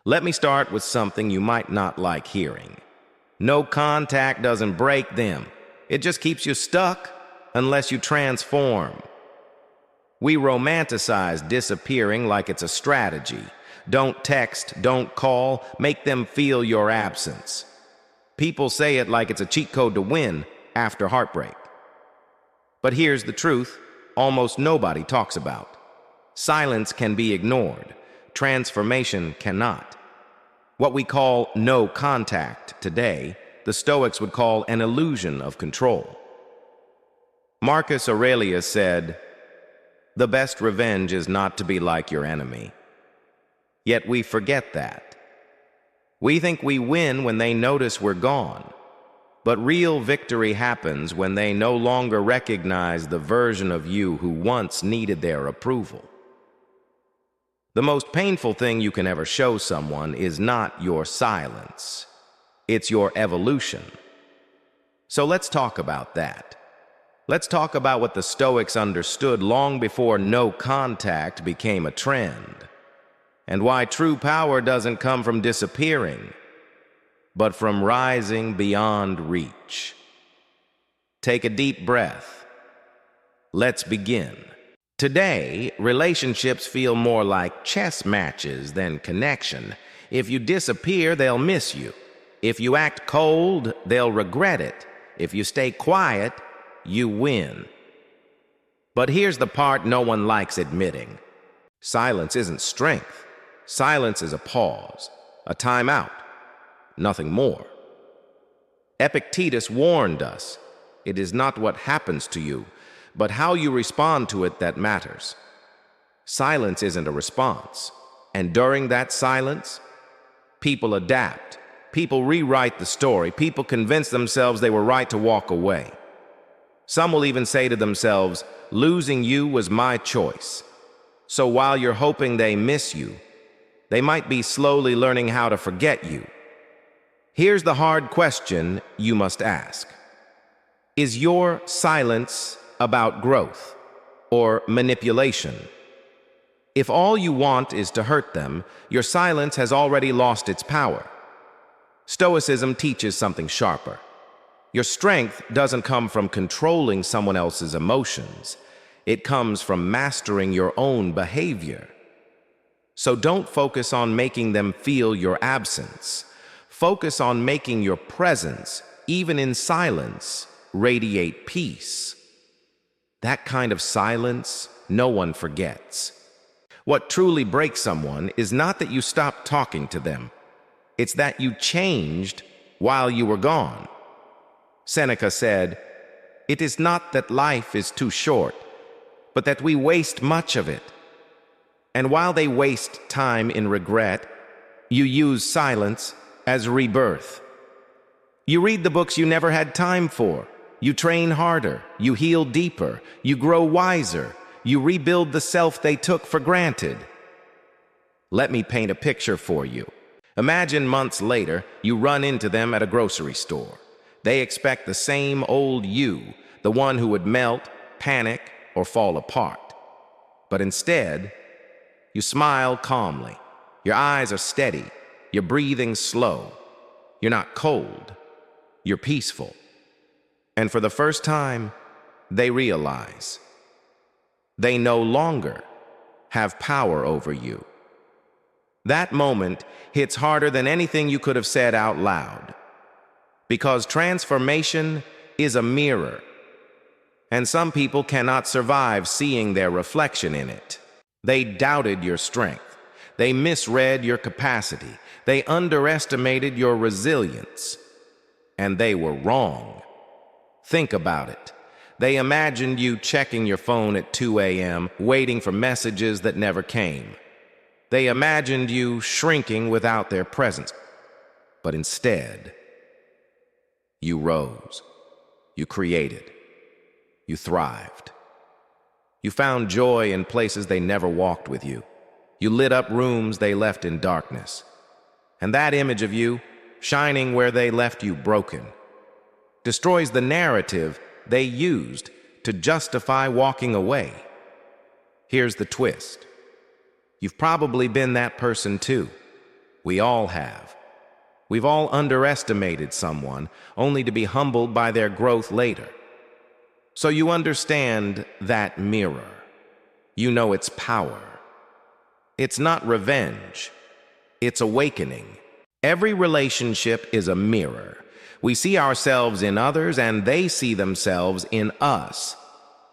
Let me start with something you might not like hearing. No contact doesn't break them. It just keeps you stuck unless you transform. We romanticize disappearing like it's a strategy. Don't text, don't call, make them feel your absence. People say it like it's a cheat code to win after heartbreak. But here's the truth almost nobody talks about. Silence can be ignored. Transformation cannot. What we call no contact today, the Stoics would call an illusion of control. Marcus Aurelius said, "The best revenge is not to be like your enemy." Yet we forget that. We think we win when they notice we're gone. But real victory happens when they no longer recognize the version of you who once needed their approval. The most painful thing you can ever show someone is not your silence. It's your evolution. So let's talk about that. Let's talk about what the Stoics understood long before no contact became a trend, and why true power doesn't come from disappearing, but from rising beyond reach. Take a deep breath. Let's begin. Today, relationships feel more like chess matches than connection. If you disappear, they'll miss you. If you act cold, they'll regret it. If you stay quiet, you win. But here's the part no one likes admitting. Silence isn't strength. Silence is a pause, a timeout, nothing more. Epictetus warned us, it is not what happens to you, but how you respond to it that matters. Silence isn't a response, and during that silence, people adapt. People rewrite the story. People convince themselves they were right to walk away. Some will even say to themselves, losing you was my choice. So while you're hoping they miss you, they might be slowly learning how to forget you. Here's the hard question you must ask. Is your silence about growth or manipulation? If all you want is to hurt them, your silence has already lost its power. Stoicism teaches something sharper. Your strength doesn't come from controlling someone else's emotions. It comes from mastering your own behavior. So don't focus on making them feel your absence. Focus on making your presence, even in silence, radiate peace. That kind of silence no one forgets. What truly breaks someone is not that you stopped talking to them. It's that you changed while you were gone. Seneca said, "It is not that life is too short, but that we waste much of it. And while they waste time in regret, you use silence as rebirth. You read the books you never had time for. You train harder. You heal deeper. You grow wiser. You rebuild the self they took for granted." Let me paint a picture for you. Imagine months later, you run into them at a grocery store. They expect the same old you, the one who would melt, panic, or fall apart. But instead, you smile calmly. Your eyes are steady. You're breathing slow. You're not cold. You're peaceful. And for the first time, they realize they no longer have power over you. That moment hits harder than anything you could have said out loud. Because transformation is a mirror, and some people cannot survive seeing their reflection in it. They doubted your strength. They misread your capacity. They underestimated your resilience. And they were wrong. Think about it. They imagined you checking your phone at 2 a.m., waiting for messages that never came. They imagined you shrinking without their presence. But instead, you rose. You created. You thrived. You found joy in places they never walked with you. You lit up rooms they left in darkness. And that image of you, shining where they left you broken, destroys the narrative they used to justify walking away. Here's the twist. You've probably been that person too. We all have. We've all underestimated someone only to be humbled by their growth later. So you understand that mirror. You know its power. It's not revenge. It's awakening. Every relationship is a mirror. We see ourselves in others and they see themselves in us.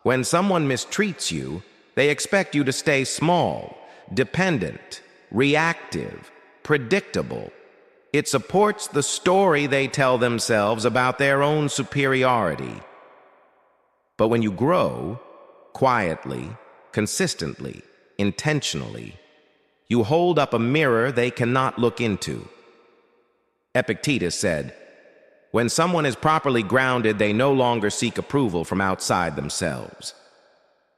When someone mistreats you, they expect you to stay small, dependent, reactive, predictable. It supports the story they tell themselves about their own superiority. But when you grow, quietly, consistently, intentionally, you hold up a mirror they cannot look into. Epictetus said, "When someone is properly grounded, they no longer seek approval from outside themselves."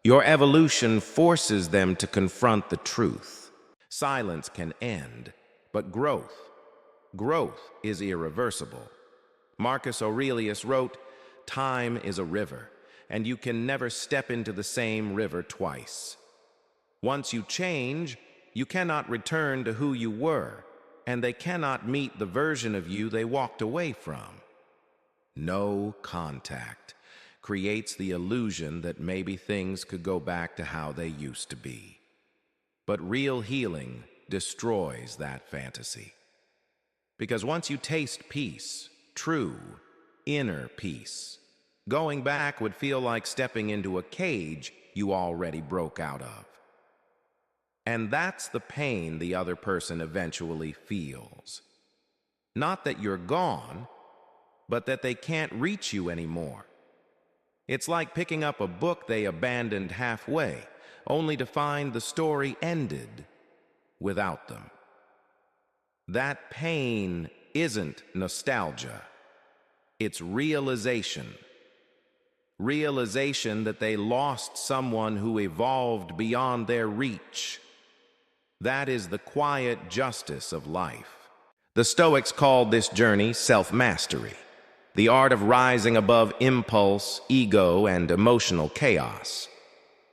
Your evolution forces them to confront the truth. Silence can end, but growth is irreversible. Marcus Aurelius wrote, "Time is a river, and you can never step into the same river twice. Once you change, you cannot return to who you were, and they cannot meet the version of you they walked away from." No contact creates the illusion that maybe things could go back to how they used to be. But real healing destroys that fantasy. Because once you taste peace, true, inner peace, going back would feel like stepping into a cage you already broke out of. And that's the pain the other person eventually feels. Not that you're gone, but that they can't reach you anymore. It's like picking up a book they abandoned halfway, only to find the story ended without them. That pain isn't nostalgia. It's realization. Realization that they lost someone who evolved beyond their reach. That is the quiet justice of life. The Stoics called this journey self-mastery, the art of rising above impulse, ego, and emotional chaos.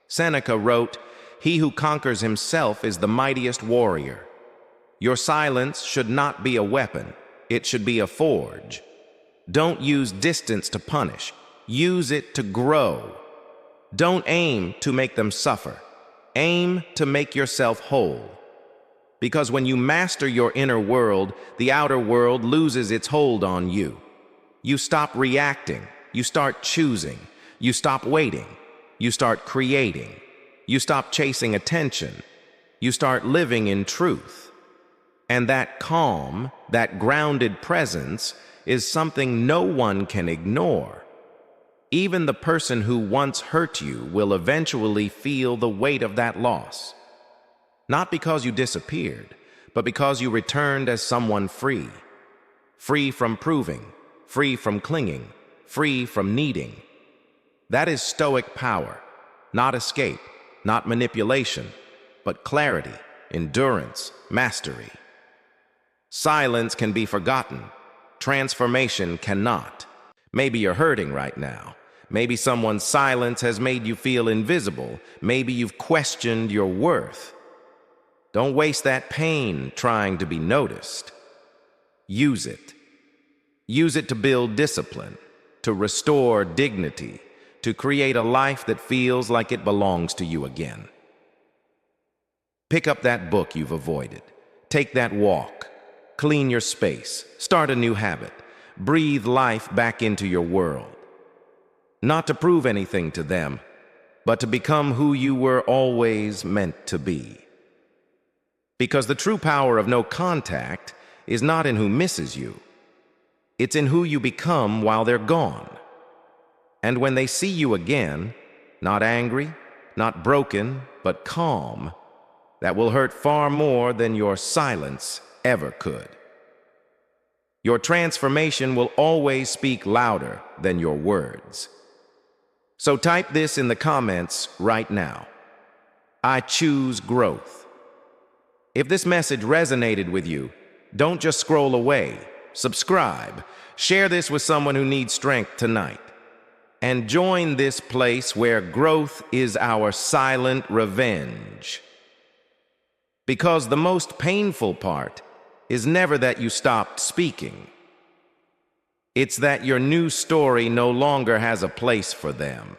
Seneca wrote, "He who conquers himself is the mightiest warrior." Your silence should not be a weapon. It should be a forge. Don't use distance to punish. Use it to grow. Don't aim to make them suffer. Aim to make yourself whole. Because when you master your inner world, the outer world loses its hold on you. You stop reacting. You start choosing. You stop waiting. You start creating. You stop chasing attention. You start living in truth. And that calm, that grounded presence is something no one can ignore. Even the person who once hurt you will eventually feel the weight of that loss. Not because you disappeared, but because you returned as someone free. Free from proving, free from clinging, free from needing. That is Stoic power, not escape, not manipulation, but clarity, endurance, mastery. Silence can be forgotten. Transformation cannot. Maybe you're hurting right now. Maybe someone's silence has made you feel invisible. Maybe you've questioned your worth. Don't waste that pain trying to be noticed. Use it. Use it to build discipline, to restore dignity, to create a life that feels like it belongs to you again. Pick up that book you've avoided. Take that walk. Clean your space. Start a new habit. Breathe life back into your world. Not to prove anything to them, but to become who you were always meant to be. Because the true power of no contact is not in who misses you. It's in who you become while they're gone. And when they see you again, not angry, not broken, but calm, that will hurt far more than your silence ever could. Your transformation will always speak louder than your words. So type this in the comments right now. I choose growth. If this message resonated with you, don't just scroll away. Subscribe. Share this with someone who needs strength tonight. And join this place where growth is our silent revenge. Because the most painful part is never that you stopped speaking. It's that your new story no longer has a place for them.